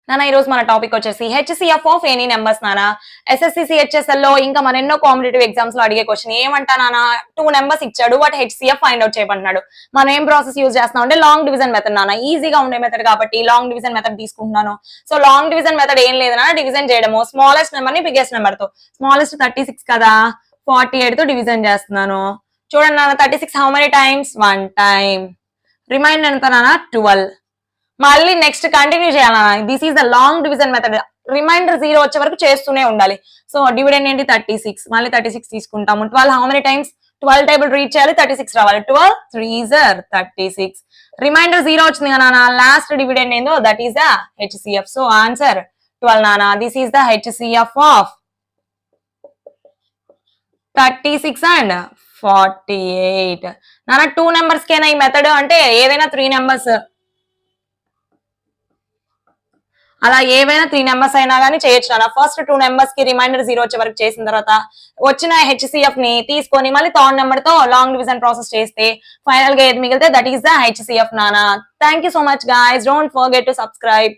నాన్న ఈ రోజు మన టాపిక్ వచ్చేసి హెచ్సిఎఫ్ ఆఫ్ ఎనీ నెంబర్స్ నాన్న. ఎస్ఎస్సి సిహెచ్ఎస్ఎల్ లో ఇంకా మన ఎన్నో కాంపిటేటివ్ ఎగ్జామ్స్ లో అడిగే క్వశ్చన్ ఏమంటా నాన్న, 2 నెంబర్స్ ఇచ్చాడు, వాటి హెచ్సిఎఫ్ ఫైండ్ అవుట్ చేయమంటున్నాడు. మనం ఏం ప్రాసెస్ యూజ్ చేస్తున్నాం అంటే లాంగ్ డివిజన్ మెథడ్ నాన్న. ఈజీగా ఉండే మెథడ్ కాబట్టి లాంగ్ డివిజన్ మెథడ్ తీసుకుంటున్నాను. సో లాంగ్ డివిజన్ మెథడ్ ఏం లేదు నాన్న, డివిజన్ చేయడము. స్మాలెస్ట్ నెంబర్ ని బిగ్గెస్ట్ నెంబర్ తో, స్మాలెస్ట్ 36 కదా, 48 తో డివిజన్ చేస్తున్నాను. చూడండి నాన్న, 36 how many times, 1 time. Reminder ఎంత నాన్న, 12. మళ్ళీ నెక్స్ట్ కంటిన్యూ చేయాలన్నా. This is the long division method. Reminder 0 వచ్చే వరకు చేస్తూనే ఉండాలి. సో డివిడెండ్ ఏంటి, 36. మళ్ళీ 36 తీసుకుంటాము. 12 how many times, 12 table reach చేయాలి, 36 రావాలి. 12 3s are 36. రిమైండర్ 0 వచ్చింది కదా నాన్న, లాస్ట్ డివిడెండ్ ఏందో that is the HCF. So answer 12 నాన్న. This is the HCF of 36 and 48. నాన్న 2 నెంబర్స్ కేనా ఈ మెథడ్ అంటే ఏదైనా 3 నెంబర్స్, అలా ఏవైనా 3 నెంబర్స్ అయినా కానీ చేయొచ్చు నాన్న. ఫస్ట్ 2 నెంబర్స్ కి రిమైండర్ 0 వచ్చే వరకు చేసిన తర్వాత వచ్చిన హెచ్సిఎఫ్ ని తీసుకొని మళ్ళీ థర్డ్ నెంబర్ తో లాంగ్ డివిజన్ ప్రాసెస్ చేస్తే ఫైనల్ గా ఏది మిగిలితే దట్ ఈస్ ద హెచ్సిఎఫ్ నాన్న. Thank you so much guys. Don't forget to subscribe.